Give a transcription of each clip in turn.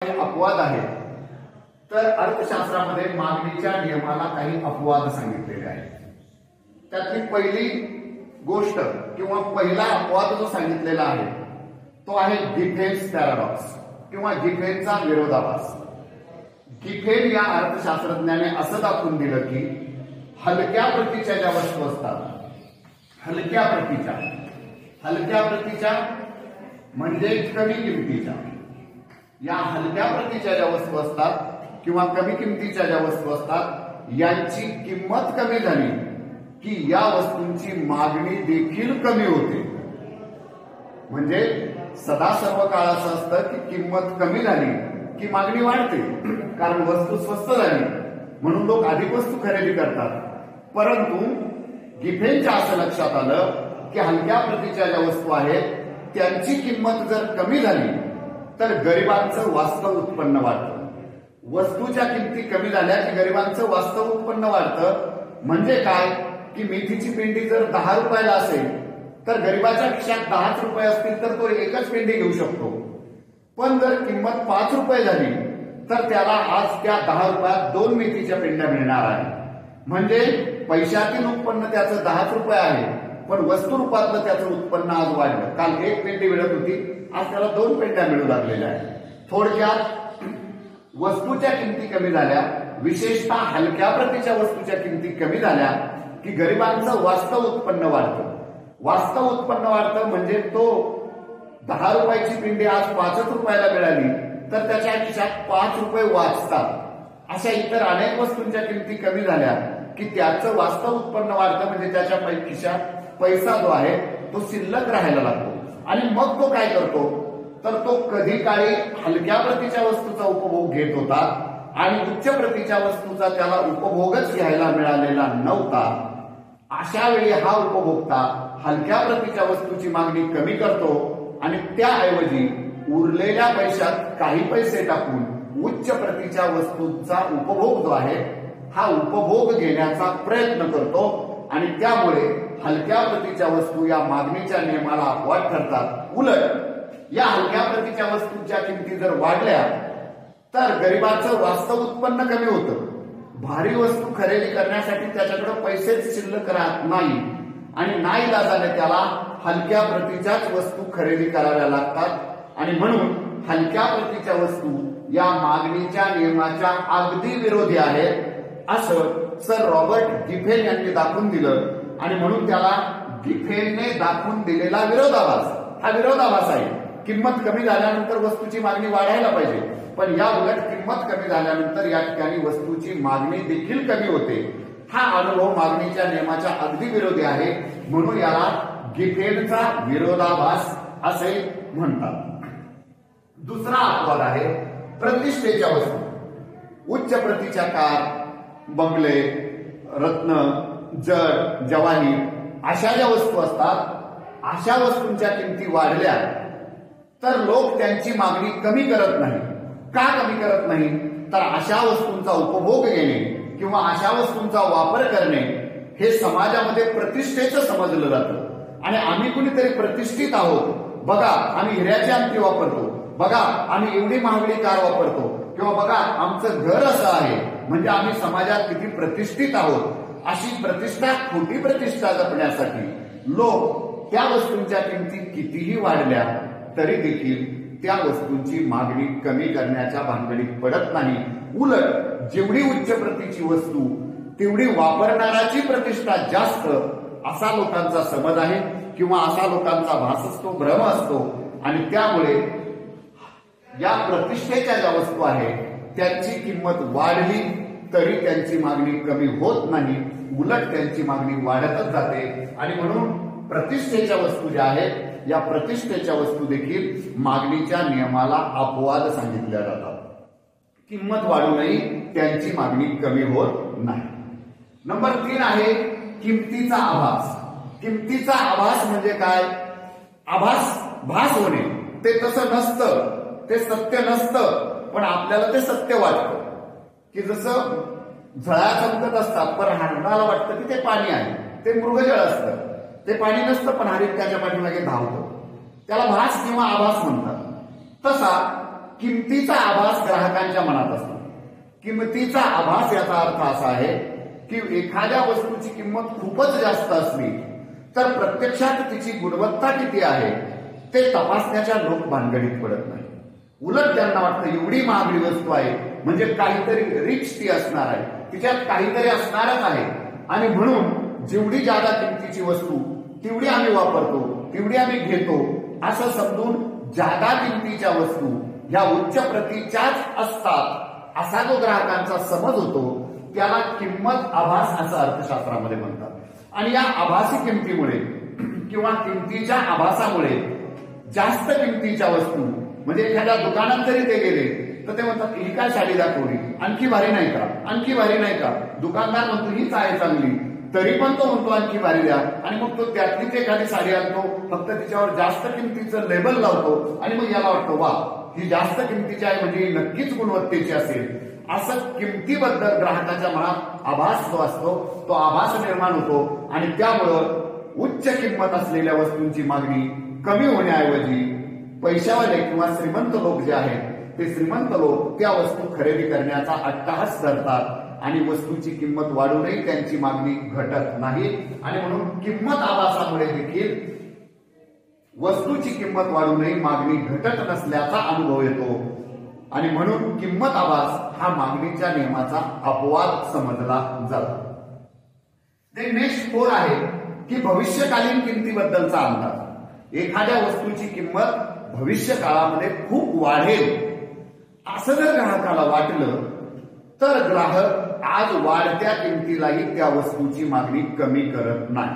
अपवाद आहेत. तर अर्थशास्त्रामध्ये मागणीच्या नियमाला काही अपवाद सांगितलेले आहेत. त्यातली पहिली गोष्ट किंवा पहिला अपवाद जो सांगितलेला आहे तो आहे गिफेन्स पॅराडॉक्स किंवा गिफेनचा विरोधाभास. गिफेन या अर्थशास्त्रज्ञाने असं दाखवून दिलं की हलक्या प्रतीच्या ज्या वस्तू असतात, हलक्या प्रतीच्या म्हणजे कमी किमतीच्या, या हलक्या प्रतीच्या ज्या वस्तू असतात किंवा कमी किमतीच्या ज्या वस्तू असतात यांची किंमत कमी झाली की या वस्तूंची मागणी देखील कमी होते. म्हणजे सदा सर्व काळ असं असतं की किंमत कमी झाली की मागणी वाढते, कारण वस्तू स्वस्त झाली म्हणून लोक अधिक वस्तू खरेदी करतात. परंतु गिफेनच्या असं लक्षात आलं की हलक्या प्रतीच्या ज्या वस्तू आहेत त्यांची किंमत जर कमी झाली तर गरिबांचं वास्तव उत्पन्न वाढतं. वस्तूच्या किमती कमी झाल्या की गरिबांचं वास्तव उत्पन्न वाढतं. म्हणजे काय की मेथीची पेंडी जर 10 रुपयाला असेल तर गरिबाच्या खिशात 10 रुपये असतील तर तो एकच पेंडी घेऊ शकतो. पण जर किंमत 5 रुपये झाली तर त्याला आज त्या 10 रुपयात 2 मेथीच्या पेंड्या मिळणार आहे. म्हणजे पैशातील उत्पन्न त्याचं 10 रुपये आहे, पण वस्तू रूपातलं त्याचं उत्पन्न आज वाढलं. काल 1 पेंडी मिळत होती, आज त्याला 2 पेंड्या मिळू लागलेल्या आहेत. थोडक्यात वस्तूच्या किमती कमी झाल्या, विशेषतः हलक्या प्रतीच्या वस्तूच्या किमती कमी झाल्या की गरिबांचं वास्तव उत्पन्न वाढतं. वास्तव उत्पन्न वाढतं म्हणजे तो 10 रुपयाची पिंडी आज 5 रुपयाला मिळाली तर त्याच्या खिशात 5 रुपये वाचतात. अशा इतर अनेक वस्तूंच्या किमती कमी झाल्या की त्याचं वास्तव उत्पन्न वाढतं, म्हणजे त्याच्या खिशात पैसा जो आहे तो शिल्लक राहायला लागतो. आणि मग तो काय करतो तर तो कधी काळी हलक्या प्रतीच्या वस्तूचा उपभोग घेत होता आणि उच्च प्रतीच्या वस्तूचा त्याला उपभोगच घ्यायला मिळालेला नव्हता. अशा वेळी हा उपभोक्ता हलक्या प्रतीच्या वस्तूची मागणी कमी करतो आणि त्याऐवजी उरलेल्या पैशात काही पैसे टाकून उच्च प्रतीच्या वस्तूंचा उपभोग जो आहे हा उपभोग घेण्याचा प्रयत्न करतो. आणि त्यामुळे हलक्या प्रतीच्या वस्तू या मागणीच्या नियमाला अपवाद ठरतात. उलट या हलक्या प्रतीच्या वस्तूंच्या किमती जर वाढल्या तर गरिबाचं वास्तव उत्पन्न कमी होतं. भारी वस्तू खरेदी करण्यासाठी त्याच्याकडे पैसेच शिल्लक राहत नाही आणि नाईलाजाने त्याला हलक्या प्रतीच्याच वस्तू खरेदी कराव्या लागतात. आणि म्हणून हलक्या प्रतीच्या वस्तू या मागणीच्या नियमाच्या अगदी विरोधी आहेत असं सर रॉबर्ट गिफेन यांनी दाखवून दिलं. आणि म्हणून त्याला गिफेनने दाखवून दिलेला विरोधाभास हा विरोधाभास आहे. किंमत कमी झाल्यानंतर वस्तूची मागणी वाढायला पाहिजे, पण या उलट किंमत कमी झाल्यानंतर या ठिकाणी वस्तूची मागणी देखील कमी होते. हा अनुभव मागणीच्या नियमाच्या अगदी विरोधी आहे, म्हणून याला गिफेनचा विरोधाभास असे म्हणतात. दुसरा अपवाद आहे प्रतिष्ठेच्या वस्तू. उच्च प्रतीच्या कार, बंगले, रत्न, जड, जवाहीर अशा ज्या वस्तू असतात, अशा वस्तूंच्या किमती वाढल्या तर लोक त्यांची मागणी कमी करत नाही. का कमी करत नाही तर अशा वस्तूंचा उपभोग घेणे किंवा अशा वस्तूंचा वापर करणे हे समाजामध्ये प्रतिष्ठेचं समजलं जातं. आणि आम्ही कुणीतरी प्रतिष्ठित आहोत, बघा आम्ही हिऱ्याची अंगठी वापरतो, बघा आम्ही एवढी महागडी कार वापरतो, किंवा बघा आमचं घर असं आहे, म्हणजे आम्ही समाजात किती प्रतिष्ठित आहोत. अशी प्रतिष्ठा, खोटी प्रतिष्ठा जपण्यासाठी लोक त्या वस्तूंच्या किमती कितीही वाढल्या तरी देखील त्या वस्तूंची मागणी कमी करण्याच्या भानगडीत पडत नाही. उलट जेवढी उच्च प्रतीची वस्तू तेवढी वापरणाराची प्रतिष्ठा जास्त, असा लोकांचा समज आहे किंवा असा लोकांचा भास असतो, भ्रम असतो. आणि त्यामुळे या प्रतिष्ठेच्या ज्या वस्तू आहेत त्यांची किंमत वाढली तरी त्यांची मागणी कमी होत नाही, उलट त्यांची मागणी वाढतच जाते. आणि म्हणून प्रतिष्ठेच्या वस्तू ज्या आहेत या प्रतिष्ठेच्या वस्तू देखील मागणीच्या नियमाला अपवाद सांगितल्या जातात. किंमत वाढूनही त्यांची मागणी कमी होत नाही. नंबर 3 आहे किमतीचा आभास. किमतीचा आभास म्हणजे काय? भास होणे. ते तसं नसतं, ते सत्य नसतं, पण आपल्याला ते सत्य वाटतं. की जसं झळा चमकत असतात पण हरणाला वाटतं की ते पाणी आहे, ते मृगजळ असतं, ते पाणी नसतं पण हरित त्याच्या पाठीमागे धावतं. त्याला भास किंवा आभास म्हणतात. तसा किमतीचा आभास ग्राहकांच्या मनात असतो. किमतीचा आभास याचा अर्थ असा आहे की एखाद्या वस्तूची किंमत खूपच जास्त असली तर प्रत्यक्षात तिची गुणवत्ता किती आहे ते तपासण्याच्या लोक भानगडीत पडत नाही. उलट त्यांना वाटतं एवढी महागडी वस्तू आहे म्हणजे काहीतरी रिच ती असणार आहे, तिच्यात काहीतरी असणारच आहे आणि म्हणून जेवढी जादा किमतीची वस्तू तेवढी आम्ही वापरतो, तेवढी आम्ही घेतो असं समजून जादा किमतीच्या वस्तू ह्या उच्च प्रतीच्याच असतात असा जो ग्राहकांचा समज होतो त्याला किंमत आभास असं अर्थशास्त्रामध्ये म्हणतात. आणि या आभासी किमतीमुळे किंवा किमतीच्या आभासामुळे जास्त किमतीच्या वस्तू म्हणजे एखाद्या दुकानात जरी ते गेले तर ते म्हणतात ही काय साडी दाखवली, आणखी भारी नाही का, आणखी भारी नाही का. दुकानदार म्हणतो हीच आहे चांगली, तरी पण तो म्हणतो आणखी भारी द्या आणि मग तो त्यातलीच एखादी साडी आणतो, फक्त तिच्यावर जास्त किमतीचं लेबल लावतो आणि मग याला वाटतं वा ही जास्त किमतीची आहे म्हणजे ही नक्कीच गुणवत्तेची असेल. असं किमतीबद्दल ग्राहकाच्या मनात आभास जो असतो तो आभास निर्माण होतो आणि त्यामुळं उच्च किंमत असलेल्या वस्तूंची मागणी कमी होण्याऐवजी पैशावाले किंवा श्रीमंत लोक जे आहेत ते श्रीमंत लोक त्या वस्तू खरेदी करण्याचा अट्टहास करतात आणि वस्तूची किंमत वाढूनही त्यांची मागणी घटत नाही आणि म्हणून किंमत आभासामुळे देखील वस्तूची किंमत वाढूनही मागणी घटत नसल्याचा अनुभव येतो आणि म्हणून किंमत आभास हा मागणीच्या नियमाचा अपवाद समजला जातो. नेक्स्ट 4 आहे की भविष्यकालीन किमतीबद्दलचा अंदाज. एखाद्या वस्तूची किंमत भविष्य काळामध्ये खूप वाढेल असं जर ग्राहकाला वाटलं तर ग्राहक आज वाढत्या किमतीलाही त्या वस्तूची मागणी कमी करत नाही.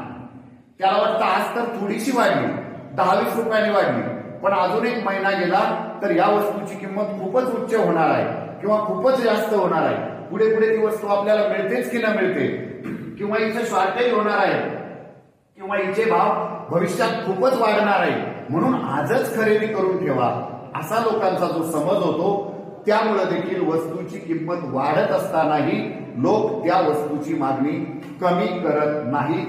त्याला वाटतं आज तर थोडीशी वाढली, 10-20 रुपयांनी वाढली, पण अजून एक महिना गेला तर या वस्तूची किंमत खूपच उच्च होणार आहे किंवा खूपच जास्त होणार आहे. पुढे पुढे ती वस्तू आपल्याला मिळतेच की न मिळते किंवा हिचं शॉर्टेज होणार आहे किंवा हिचे भाव भविष्यात खूपच वाढणार आहे म्हणून आजच खरेदी करून ठेवा असा लोकांचा जो समज होतो त्यामुळे देखील वस्तूची किंमत वाढत असतानाही लोक त्या वस्तूची मागणी कमी करत नाही.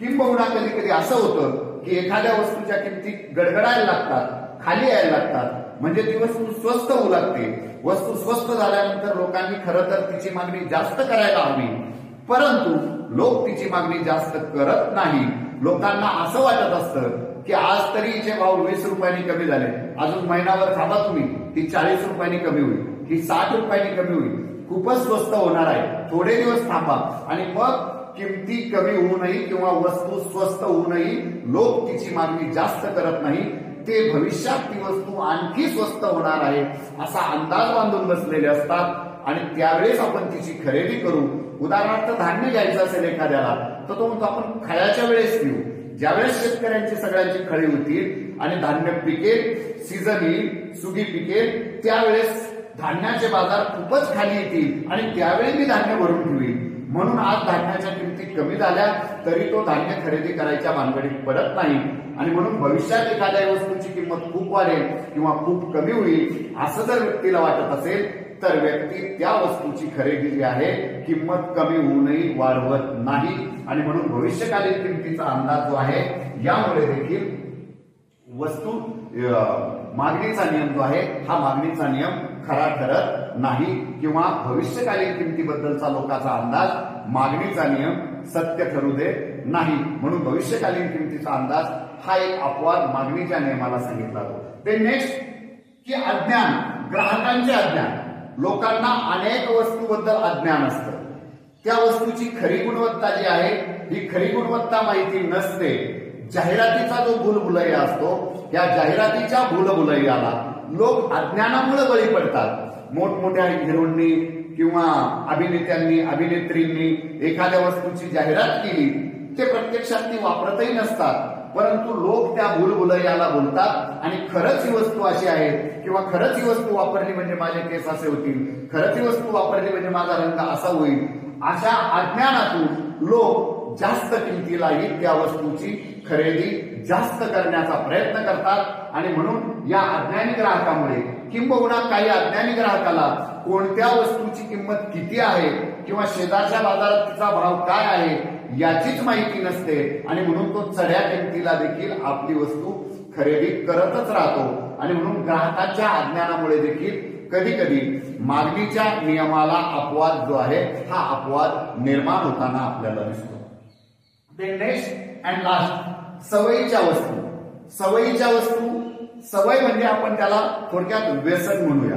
किंबहुना कधी कधी असं होतं की एखाद्या वस्तूच्या किमती गडगडायला लागतात, खाली यायला लागतात म्हणजे ती वस्तू स्वस्त होऊ लागते. वस्तू स्वस्त झाल्यानंतर लोकांनी खरं तर तिची मागणी जास्त करायला हवी, परंतु लोक तिची मागणी जास्त करत नाही. लोकांना असं वाटत असतं की आज तरी हिचे भाव 20 रुपयांनी कमी झाले, अजून महिनाभर थांबा तुम्ही, ती 40 रुपयांनी कमी होईल, ही 60 रुपयांनी कमी होईल, खूपच स्वस्त होणार आहे, थोडे दिवस थांबा आणि मग किमती कमी होऊनही किंवा वस्तू स्वस्त होऊनही लोक तिची मागणी जास्त करत नाही. ते भविष्यात ती वस्तू आणखी स्वस्त होणार आहे असा अंदाज बांधून बसलेले असतात आणि त्यावेळेस आपण तिची खरेदी करू. उदाहरणार्थ धान्य घ्यायचं असेल एखाद्याला तर तो म्हणतो आपण खायाच्या वेळेस घेऊ. ज्यावेळेस शेतकऱ्यांची सगळ्यांची खळी होतील आणि धान्य पिकेल, सीझन येईल, सुगी पिकेल, त्यावेळेस धान्याचे बाजार खूपच खाली येतील आणि त्यावेळी मी धान्य भरून ठेवील. म्हणून आज धान्याच्या किमती कमी झाल्या तरी तो धान्य खरेदी करायच्या भानगडीत पडत नाही आणि म्हणून भविष्यात एखाद्या वस्तूची किंमत खूप वाढेल किंवा खूप कमी होईल असं जर व्यक्तीला वाटत असेल तर व्यक्ती त्या वस्तूची खरेदी जी आहे किंमत कमी होऊनही वाढवत नाही आणि म्हणून भविष्यकालीन किमतीचा अंदाज जो आहे यामुळे देखील वस्तू मागणीचा नियम जो आहे हा मागणीचा नियम खरा ठरत नाही किंवा भविष्यकालीन किमतीबद्दलचा लोकांचा अंदाज मागणीचा नियम सत्य ठरू दे नाही. म्हणून भविष्यकालीन किमतीचा अंदाज हा एक अपवाद मागणीच्या नियमाला सांगितला जातो. ते नेक्स्ट की अज्ञान, ग्राहकांचे अज्ञान. लोकांना अनेक वस्तूबद्दल अज्ञान असतं. त्या वस्तूची खरी गुणवत्ता जी आहे ही खरी गुणवत्ता माहिती नसते. जाहिरातीचा जो भूलभुलैया असतो या जाहिरातीच्या भूलभुलैयाला लोक अज्ञानामुळे बळी पडतात. मोठमोठ्या हिरोंनी किंवा अभिनेत्यांनी अभिनेत्रींनी एखाद्या वस्तूची जाहिरात केली, ते प्रत्यक्षात ती वापरतही नसतात, परंतु लोक त्या भूलभुलैयाला बोलतात आणि खरंच ही वस्तू अशी आहे किंवा खरंच ही वस्तू वापरली म्हणजे माझे केस असे होतील, खरंच ही वस्तू वापरली म्हणजे माझा रंग असा होईल. अशा अज्ञानातून लोक जास्त किमतीलाही त्या वस्तूची खरेदी जास्त करण्याचा प्रयत्न करतात आणि म्हणून या अज्ञानी ग्राहकामुळे किंबहुना काही अज्ञानी ग्राहकाला कोणत्या वस्तूची किंमत किती आहे किंवा शेजारच्या बाजारात तिचा भाव काय आहे याचीच माहिती नसते आणि म्हणून तो चढ्या किमतीला देखील आपली वस्तू खरेदी करतच राहतो. आणि म्हणून ग्राहकाच्या अज्ञानामुळे देखील कधी कधी मागणीच्या नियमाला अपवाद जो आहे हा अपवाद निर्माण होताना आपल्याला दिसतो. नेक्स्ट अँड लास्ट, सवयीच्या वस्तू. सवयीच्या वस्तू, सवय म्हणजे आपण त्याला थोडक्यात व्यसन म्हणूया.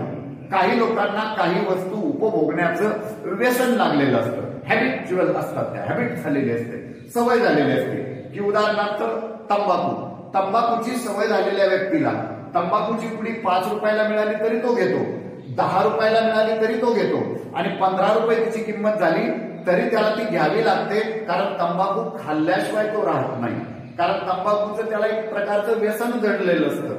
काही लोकांना काही वस्तू उपभोगण्याचं व्यसन लागलेलं असतं, हॅबिच्युअल असतात, त्या हॅबिट झालेली असते, सवय झालेली असते. की उदाहरणार्थ तंबाखू, तंबाखूची सवय झालेल्या व्यक्तीला तंबाखूची पुडी 5 रुपयाला मिळाली तरी तो घेतो, 10 रुपयाला मिळाली तरी तो घेतो, आणि 15 रुपये तिची किंमत झाली तरी त्याला ती घ्यावी लागते. कारण तंबाखू खाल्ल्याशिवाय तो राहत नाही, कारण तंबाखूचं त्याला एक प्रकारचं व्यसन जडलेलं असतं.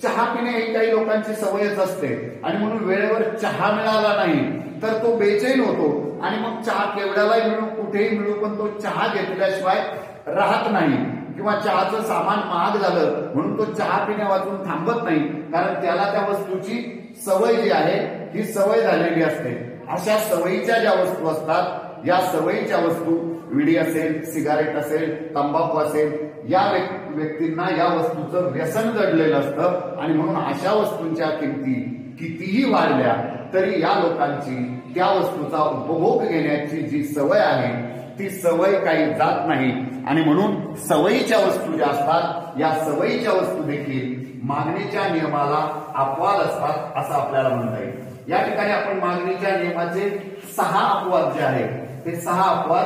चहा पिणे ही काही लोकांची सवयच असते आणि म्हणून वेळेवर चहा मिळाला नाही तर तो बेचैन होतो आणि मग चहा केवढ्यालाही मिळू कुठेही मिळू पण तो चहा घेतल्याशिवाय राहत नाही. किंवा चहाचं सामान महाग झालं म्हणून तो चहा पिण्या वाचून थांबत नाही, कारण त्याला त्या वस्तूची सवय जी आहे ही सवय झालेली असते. अशा सवयीच्या ज्या वस्तू असतात, या सवयीच्या वस्तू, विडी असेल, सिगारेट असेल, तंबाखू असेल, या व्यक्तींना या वस्तूचं व्यसन जडलेलं असतं आणि म्हणून अशा वस्तूंच्या किमती कितीही वाढल्या तरी या लोकांची त्या वस्तूचा उपभोग घेण्याची जी सवय आहे ती सवय काही जात नाही. आणि म्हणून सवयीच्या वस्तू ज्या असतात, या सवयीच्या वस्तू देखील मागणीच्या नियमाला अपवाद असतात असं आपल्याला म्हणता येईल. या ठिकाणी आपण मागणीच्या नियमाचे 6 अपवाद जे आहेत ते 6 अपवाद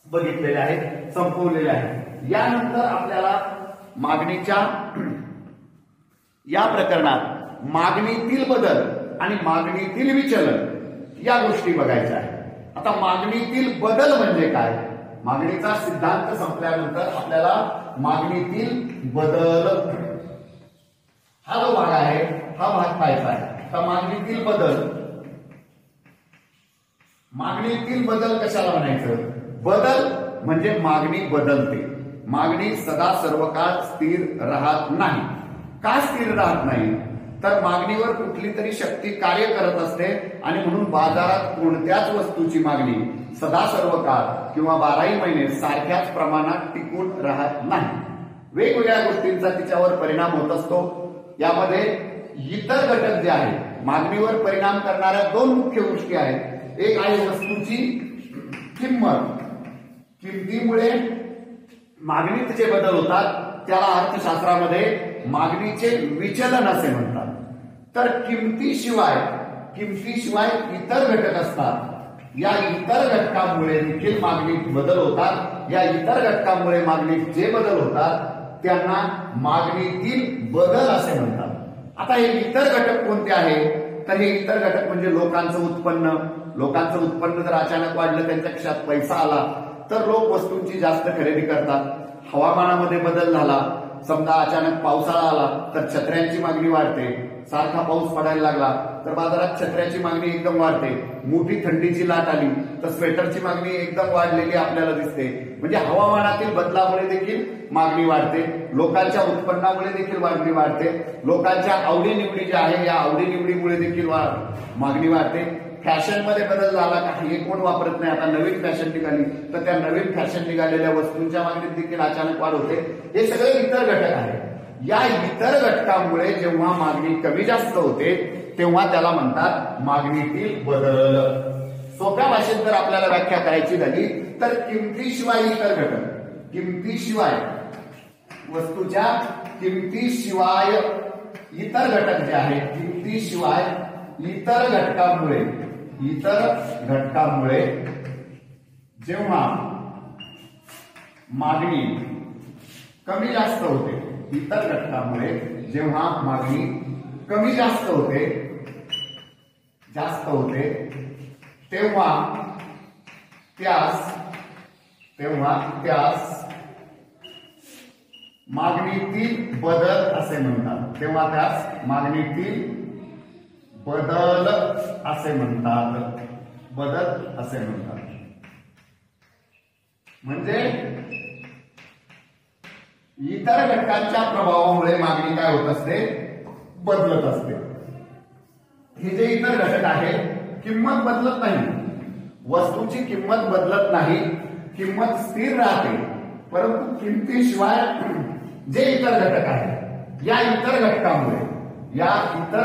बघितलेले आहेत, संपवलेले आहेत. यानंतर आपल्याला मागणीच्या या प्रकरणात मागणीतील बदल आणि मागणीतील विचलन या गोष्टी बघायच्या आहेत. आता मागणीतील बदल म्हणजे काय? मागणीचा सिद्धांत संपल्यानंतर आपल्याला मागणीतील बदल हा जो भाग आहे हा भाग पाहायचा आहे. आता मागणीतील बदल, मागणीतील बदल कशाला म्हणायचं? बदल म्हणजे मागणी बदलते, मागणी सदा सर्व काळ स्थिर राहत नाही. का स्थिर राहत नाही? तर मागणीवर कुठली तरी शक्ती कार्य करत असते आणि म्हणून बाजारात कोणत्याच वस्तूची मागणी सदा सर्व काळ किंवा 12ही महिने सारख्याच प्रमाणात टिकून राहत नाही. वेगवेगळ्या गोष्टींचा तिच्यावर परिणाम होत असतो. यामध्ये इतर घटक जे आहेत, मागणीवर परिणाम करणाऱ्या 2 मुख्य गोष्टी आहेत. एक आहे वस्तूची किंमत, किमतीमुळे मागणीत जे बदल होतात त्याला अर्थशास्त्रामध्ये मागणीचे विचलन असे म्हणतात. तर किमतीशिवाय इतर घटक असतात. या इतर घटकांमुळे देखील मागणीत बदल होतात. या इतर घटकांमुळे मागणीत जे बदल होतात त्यांना मागणीतील बदल असे म्हणतात. आता हे इतर घटक कोणते आहेत? तर हे इतर घटक म्हणजे लोकांचं उत्पन्न. लोकांचं उत्पन्न जर अचानक वाढलं, त्यांच्या खिशात पैसा आला तर लोक वस्तूंची जास्त खरेदी करतात. हवामानामध्ये बदल झाला, समजा अचानक पावसाळा आला तर छत्र्यांची मागणी वाढते. सारखा पाऊस पडायला लागला तर बाजारात छत्र्याची मागणी एकदम वाढते. मोठी थंडीची लाट आली तर स्वेटरची मागणी एकदम वाढलेली आपल्याला दिसते. म्हणजे हवामानातील बदलामुळे देखील मागणी वाढते, लोकांच्या उत्पन्नामुळे देखील मागणी वाढते, लोकांच्या आवडीनिवडी ज्या आहे या आवडीनिवडीमुळे देखील मागणी वाढते. फॅशन मध्ये बदल झाला का हे कोण वापरत नाही, आता नवीन फॅशन निघाली तर त्या नवीन फॅशन निघालेल्या वस्तूंच्या मागणीत देखील अचानक वाढ होते. हे सगळे इतर घटक आहेत. या इतर घटकांमुळे जेव्हा मागणी कमी जास्त होते तेव्हा त्याला म्हणतात मागणीतील बदल. सोप्या भाषेत जर आपल्याला व्याख्या करायची झाली तर किमतीशिवाय इतर घटक, किमतीशिवाय वस्तूच्या किमतीशिवाय इतर घटक जे आहेत, किमतीशिवाय इतर घटकांमुळे जेव्हा मागणी कमी जास्त होते, इतर घटकांमुळे जेव्हा मागणी कमी जास्त होते तेव्हा त्यास मागणीतील बदल असे म्हणतात. तेव्हा त्यास मागणीतील बदल असे म्हणतात. म्हणजे इतर घटकांच्या प्रभावामुळे मागणी काय होत असते? बदलत असते. हे जे इतर घटक आहे, किंमत बदलत नाही, वस्तूची किंमत बदलत नाही, किंमत स्थिर राहते. परंतु किमतीशिवाय जे इतर घटक आहेत या इतर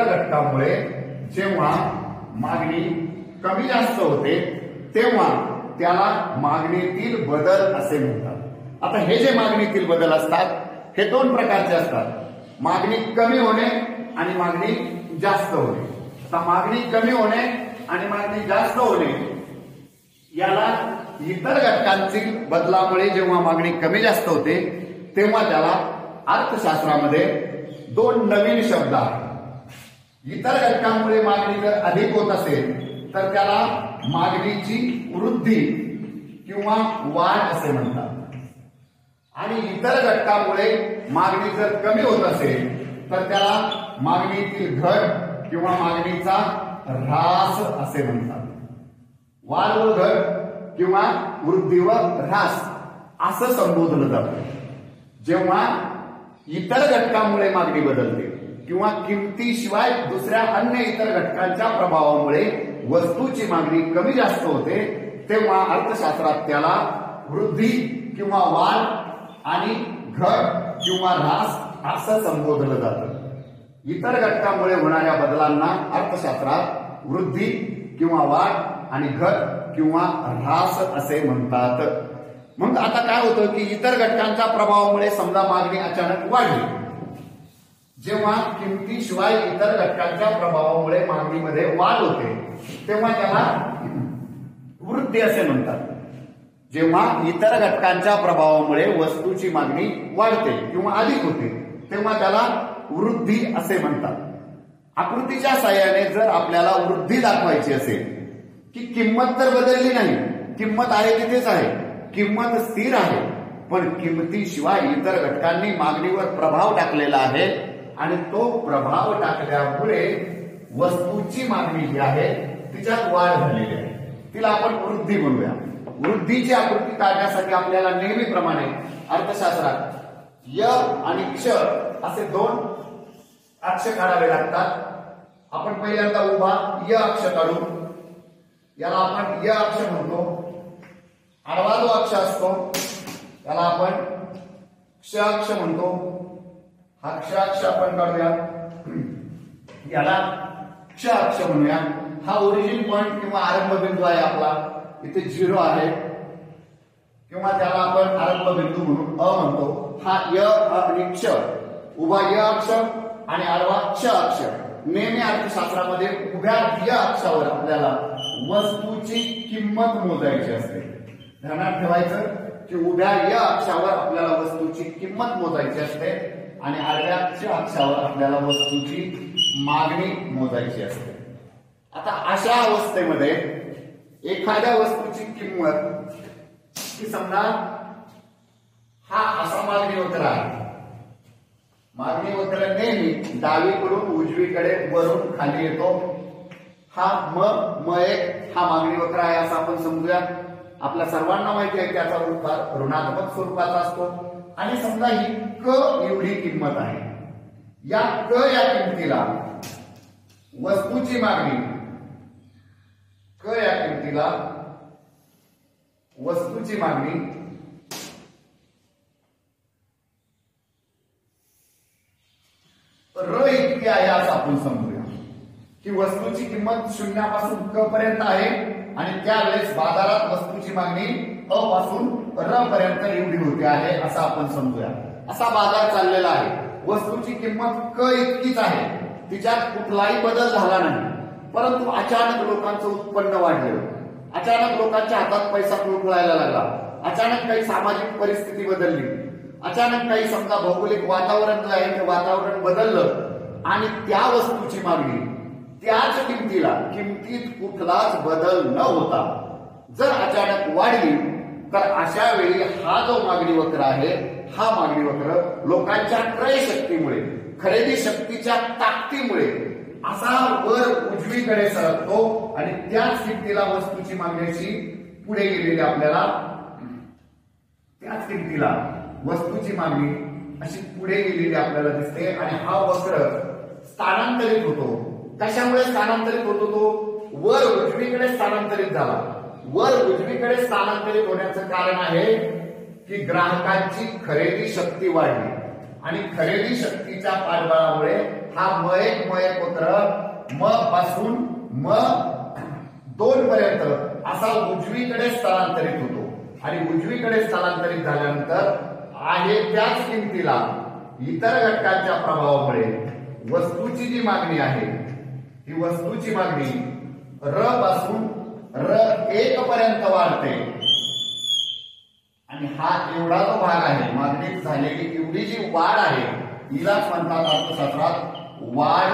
घटकामुळे जेव्हा मागणी कमी जास्त होते तेव्हा त्याला मागणीतील बदल असे म्हणतात। आता हे जे मागणीतील बदल असतात हे दोन प्रकारचे असतात, मागणी कमी होणे आणि मागणी जास्त होणे। आता मागणी कमी होणे आणि मागणी जास्त होणे याला इतर घटकांतील बदलामुळे जेव्हा मागणी कमी जास्त होते तेव्हा त्याला अर्थशास्त्रामध्ये दोन नवीन शब्द आहेत। इतर घटकांमुळे मागणी जर अधिक होत असेल तर त्याला मागणीची वृद्धी किंवा वाढ असे म्हणतात, आणि इतर घटकामुळे मागणी जर कमी होत असेल तर त्याला मागणीतील घट किंवा मागणीचा ऱ्हास असे म्हणतात। वाढ व घट किंवा वृद्धी व ऱ्हास असं संबोधलं जातं। जेव्हा इतर घटकांमुळे मागणी बदलते किंवा किमतीशिवाय दुसऱ्या अन्य इतर घटकांच्या प्रभावामुळे वस्तूची मागणी कमी जास्त होते तेव्हा अर्थशास्त्रात त्याला वृद्धी किंवा वाढ आणि घट किंवा ऱ्हास असं संबोधलं जातं। इतर घटकांमुळे होणाऱ्या बदलांना अर्थशास्त्रात वृद्धी किंवा वाढ आणि घट किंवा ऱ्हास असे म्हणतात। मग आता काय होतं की इतर घटकांच्या प्रभावामुळे समजा मागणी अचानक वाढली, जेव्हा किमतीशिवाय इतर घटकांच्या प्रभावामुळे मागणीमध्ये वाढ होते तेव्हा त्याला वृद्धी असे म्हणतात। जेव्हा इतर घटकांच्या प्रभावामुळे वस्तूची मागणी वाढते किंवा अधिक होते तेव्हा त्याला वृद्धी असे म्हणतात। आकृतीच्या साहाय्याने जर आपल्याला वृद्धी दाखवायची असेल की किंमत तर बदलली नाही, किंमत आहे तिथेच आहे, किंमत स्थिर आहे, पण किमतीशिवाय इतर घटकांनी मागणीवर प्रभाव टाकलेला आहे आणि तो प्रभाव टाकल्यामुळे वस्तूची मागणी जी आहे तिच्यात वाढ झालेली आहे, तिला आपण वृद्धी म्हणूया। वृद्धीची आकृती काढण्यासाठी आपल्याला नेहमीप्रमाणे अर्थशास्त्रात य आणि क्ष असे दोन अक्ष काढावे लागतात। आपण पहिल्यांदा उभा य अक्ष काढू, याला आपण य अक्ष म्हणतो। आडवा जो अक्ष असतो त्याला आपण क्ष अक्ष म्हणतो। हा क्ष अक्ष आपण काढूया, याला क्ष अक्ष म्हणूया। हा ओरिजिन पॉइंट किंवा आरंभ बिंदू आहे आपला, इथे 0 आहे किंवा त्याला आपण आरंभ बिंदू म्हणून अ म्हणतो। हा य आणि क्ष, उभा य अक्ष आणि आडवा क्ष अक्ष। नेहमी अर्थशास्त्रामध्ये उभ्या य अक्षावर आपल्याला वस्तूची किंमत मोजायची असते। ध्यानात ठेवायचं की उभ्या य अक्षावर आपल्याला वस्तूची किंमत मोजायची असते आणि आडव्या क्ष अक्षावर आपल्याला वस्तूची मागणी मोजायची असते। आता अशा अवस्थेमध्ये एखाद्या वस्तूची किंमत की समजा हा असा मागणी वक्र आहे, मागणी वक्र नेहमी डावीकडून उजवीकडे वरून खाली येतो। हा म1 हा मागणी वक्र आहे असं आपण समजूया। आपल्या सर्वांना माहिती आहे त्याचा रूप ऋणात्मक स्वरूपाचा असतो आणि समजा ही क एवढी किंमत आहे, या क या किमतीला वस्तूची मागणी, क या किमतीला वस्तूची मागणी र इतकी आहे असं आपण समजूया की वस्तूची किंमत शून्यापासून क पर्यंत आहे आणि त्यावेळेस बाजारात वस्तूची मागणी अ पासून र पर्यंत एवढी होते आहे असं आपण समजूया। असा बाजार चाललेला आहे, वस्तूची किंमत क इतकीच आहे, तिच्यात कुठलाही बदल झाला नाही, परंतु अचानक लोकांचं उत्पन्न वाढलं, अचानक लोकांच्या हातात पैसा कुळकुळायला लागला, अचानक काही सामाजिक परिस्थिती बदलली, अचानक काही समजा भौगोलिक वातावरण जे आहे ते वातावरण बदललं आणि त्या वस्तूची मागणी त्याच किमतीला, किमतीत कुठलाच बदल न होता जर अचानक वाढली तर अशा वेळी हा जो मागणी वक्र आहे हा मागणी वक्र लोकांच्या क्रय शक्तीमुळे, खरेदी शक्तीच्या ताकदीमुळे असा वर उजवीकडे सरकतो आणि त्याच किमतीला वस्तूची मागण्याची पुढे गेलेली आपल्याला, त्याच किमतीला वस्तूची मागणी अशी पुढे गेलेली आपल्याला दिसते आणि हा वक्र स्थानांतरित होतो। कशामुळे स्थानांतरित होतो? तो वर उजवीकडे स्थानांतरित झाला। वर उजवीकडे स्थानांतरित होण्याचं कारण आहे की ग्राहकांची खरेदी शक्ती वाढली आणि खरेदी शक्तीच्या पाठबळामुळे हा म1 वक्र म पासून म2 पर्यंत असा उजवीकडे स्थलांतरित होतो आणि उजवीकडे स्थलांतरित झाल्यानंतर आहे त्याच किमतीला इतर घटकांच्या प्रभावामुळे वस्तूची जी मागणी आहे ही वस्तूची मागणी र पासून र1 पर्यंत वाढते आणि हा एवढा जो भाग आहे मागणीत झालेली एवढी जी वाढ आहे हिलाच म्हणतात अर्थशास्त्रात वाढ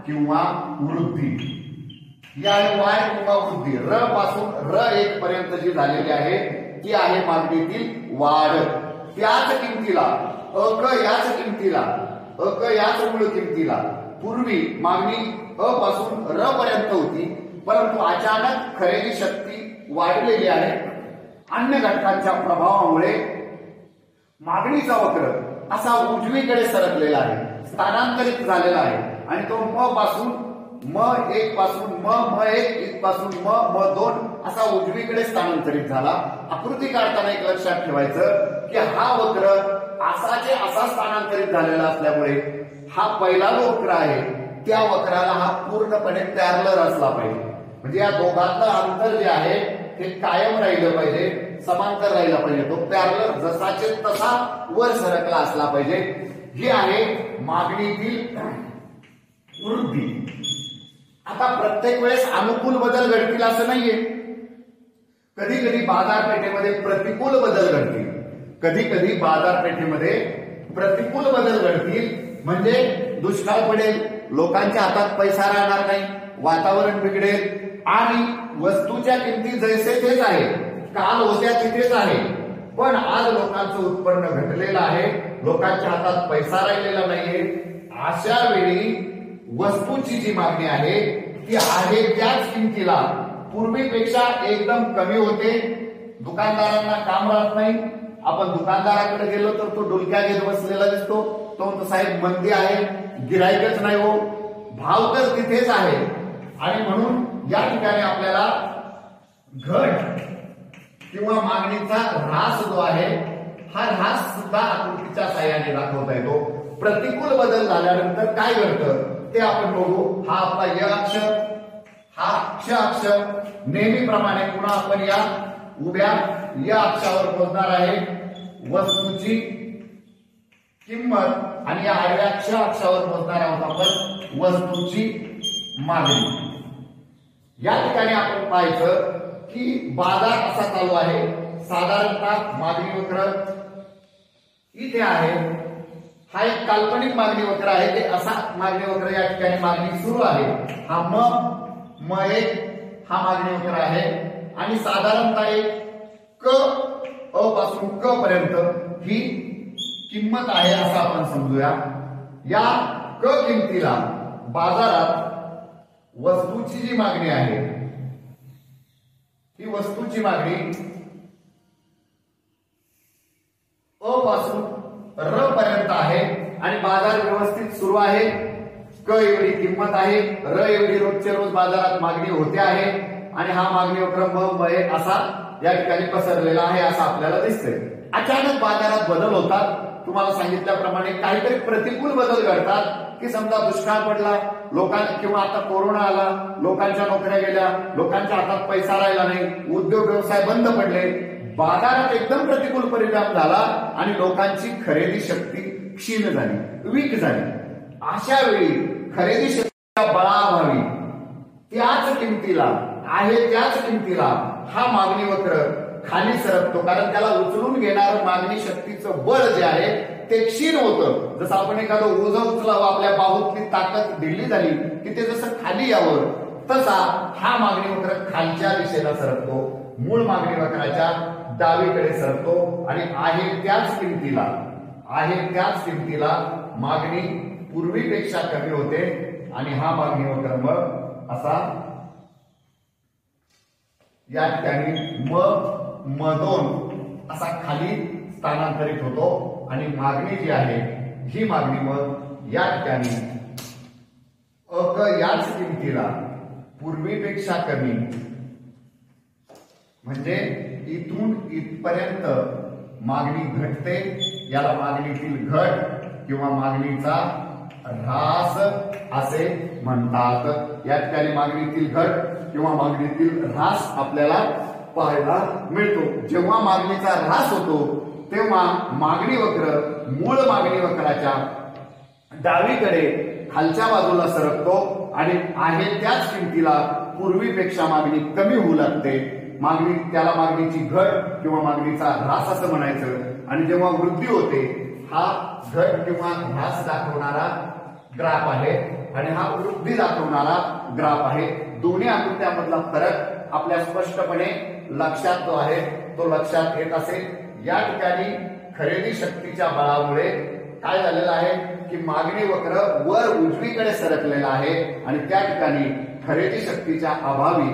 किंवा वृद्धी. ही आहे वाढ किंवा वृद्धी. र पासून र1 पर्यंत जी झालेली आहे ती आहे मागणीतील वाढ. त्याच किमतीला अक याच मूळ किमतीला पूर्वी मागणी अ पासून र पर्यंत होती, परंतु अचानक खरेदी शक्ती वाढलेली आहे. अन्य घटकांच्या प्रभावामुळे मागणीचा वक्र असा उजवीकडे सरकलेला आहे, स्थानांतरित झालेला आहे आणि तो म1 पासून म1 पासून म2 असा उजवीकडे स्थानांतरित झाला. आकृती काढताना एक लक्षात ठेवायचं की हा वक्र असा स्थानांतरित झालेला असल्यामुळे हा पहिला जो वक्र आहे त्या वक्राला हा पूर्णपणे पॅरलर असला पाहिजे. म्हणजे या दोघांचं अंतर जे आहे ते कायम राहिलं पाहिजे, समांतर राहिला पाहिजे. तो पॅरलर जसाचे तसा वर सरकला असला पाहिजे. ही आहे मागणीतील वृद्धी. आता प्रत्येक वेळेस अनुकूल बदल घडतील असं नाहीये. कधी कधी बाजारपेठेमध्ये प्रतिकूल बदल घडतील, कधी कधी बाजारपेठेमध्ये प्रतिकूल बदल घडतील. म्हणजे दुष्काळ पडेल, लोकांच्या हातात पैसा राहणार नाही, वातावरण बिघडेल आणि वस्तूच्या किमती जैसे तेच आहे, काल होत्या तिथेच आहे, पण आज लोकांचं उत्पन्न घटलेलं आहे, लोकांच्या हातात पैसा राहिलेला नाहीये. अशा वेळी वस्तूची जी मागणी आहे ती आहे त्याच किमतीला पूर्वीपेक्षा एकदम कमी होते. दुकानदारांना काम राहत नाही. आपण दुकानदाराकडे गेलो तर तो डुलक्या घेत बसलेला दिसतो. तो म्हणतो साहेब मंदी आहे, गिराईकच नाही हो, भाव तर तिथेच आहे. आणि म्हणून या ठिकाणी आपल्याला घट किंवा मागणीचा ऱ्हास जो आहे हा ऱ्हास सुद्धा आकृतीच्या साहाय्याने दाखवता येतो. प्रतिकूल बदल झाल्यानंतर काय घडतं ते आपण बघू. हा आपला य अक्ष, हा क्ष अक्ष. नेहमीप्रमाणे पुन्हा आपण या उभ्या या अक्षावर मोजणार आहे वस्तूची किंमत आणि या आडव्या क्ष अक्षावर मोजणार आहोत आपण वस्तूची मागणी. या ठिकाणी आपण पाहायचं की बाजार असा चालू आहे. साधारणतः मागणी वक्र इथे आहे. हा एक काल्पनिक मागणी वक्र आहे. ते असा मागणी वक्र या ठिकाणी मागणी सुरू आहे. हा म1 हा मागणी वक्र आहे आणि साधारणतः एक क अ पासून क पर्यंत ही किंमत आहे असं आपण समजूया. या क किमतीला बाजारात वस्तूची जी मागणी आहे ही वस्तूची मागणी अ पासून र पर्यंत आहे आणि बाजार व्यवस्थित सुरू आहे. क एवढी किंमत आहे, र एवढी रोजच्या रोज बाजारात मागणी होते आहे आणि हा मागणी वक्र म1 असा या ठिकाणी पसरलेला आहे असं आपल्याला दिसतंय. अचानक बाजारात बदल होतात. तुम्हाला सांगितल्याप्रमाणे काहीतरी प्रतिकूल बदल घडतात की समजा दुष्काळ पडला, लोकांना किंवा आता कोरोना आला, लोकांच्या नोकऱ्या गेल्या, लोकांच्या हातात पैसा राहिला नाही, उद्योग व्यवसाय बंद पडले, बाजारात एकदम प्रतिकूल परिणाम झाला आणि लोकांची खरेदी शक्ती क्षीण झाली, वीक झाली. अशा वेळी खरेदी शक्तीच्या बळाअभावी त्याच किमतीला हा मागणी वक्र खाली सरकतो. कारण त्याला उचलून घेणार मागणी शक्तीचं बळ जे आहे ते क्षीण होतं. जसं आपण एखादं ओझं उचलावं, आपल्या बाहुतली ताकद ढिली झाली की ते जसं खाली यावं, तसा हा मागणी वक्र खालच्या दिशेला सरकतो, मूळ मागणी वक्राच्या डावीकडे सरकतो आणि आहे त्याच किमतीला मागणी पूर्वीपेक्षा कमी होते आणि हा मागणी वक्र मग असा या ठिकाणी म2 असा खाली स्थानांतरित होतो आणि मागणी जी आहे ही मागणी मग या ठिकाणी अक याच किमतीला पूर्वीपेक्षा कमी, म्हणजे इथून इथपर्यंत मागणी घटते, याला मागणीतील घट किंवा मागणीचा ऱ्हास असे म्हणतात। या ठिकाणी मागणीतील घट किंवा मागणीतील ऱ्हास आपल्याला पाहायला मिळतो। जेव्हा मागणीचा ऱ्हास होतो तेव्हा मागणी वक्र मूळ मागणी वक्राच्या डावीकडे खालच्या बाजूला सरकतो आणि आहे त्याच किमतीला पूर्वीपेक्षा मागणी कमी होऊ लागते। त्याला मागणीची घट किंवा मागणीचा ऱ्हास असं म्हणायचं। आणि जेव्हा वृद्धी होते हा घट किंवा ऱ्हास दाखवणारा ग्राफ आहे आणि हा वृद्धी दाखवणारा ग्राफ आहे। दोन्ही आकृत्यामधला फरक आपल्या स्पष्टपणे लक्षात जो आहे तो लक्षात येत असेल। या ठिकाणी खरेदी शक्तीच्या बळामुळे काय झालेलं आहे की मागणी वक्र वर उजवीकडे सरकलेला आहे आणि त्या ठिकाणी खरेदी शक्तीच्या अभावी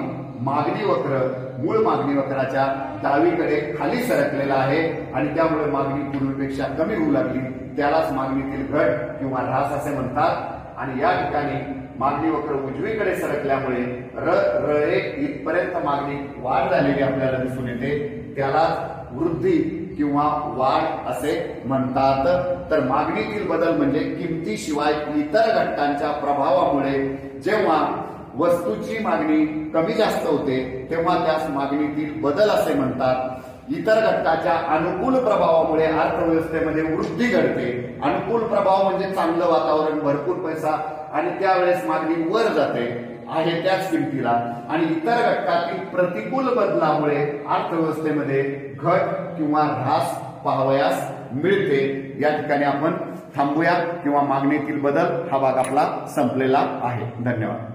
मागणी वक्र मूळ मागणी वक्राच्या डावीकडे खाली सरकलेला आहे आणि त्यामुळे मागणी पूर्वीपेक्षा कमी होऊ लागली। त्यालाच मागणीतील घट किंवा ऱ्हास असे म्हणतात। आणि या ठिकाणी मागणी वक्र उजवीकडे सरकल्यामुळे र इथपर्यंत मागणी वाढ झालेली आपल्याला दिसून येते, त्याला वृद्धी किंवा वाढ असे म्हणतात। तर मागणीतील बदल म्हणजे किमतीशिवाय इतर घटकांच्या प्रभावामुळे जेव्हा वस्तूची मागणी कमी जास्त होते तेव्हा त्यास मागणीतील बदल असे म्हणतात। इतर घटकाच्या अनुकूल प्रभावामुळे अर्थव्यवस्थेमध्ये वृद्धी घडते। अनुकूल प्रभाव म्हणजे चांगलं वातावरण, भरपूर पैसा आणि त्यावेळेस मागणी वर जाते आहे त्याच किमतीला। आणि इतर घटकातील प्रतिकूल बदलामुळे अर्थव्यवस्थेमध्ये घट किंवा ऱ्हास पाहावयास मिळते। या ठिकाणी आपण थांबूया किंवा मागणीतील बदल हा भाग आपला संपलेला आहे। धन्यवाद।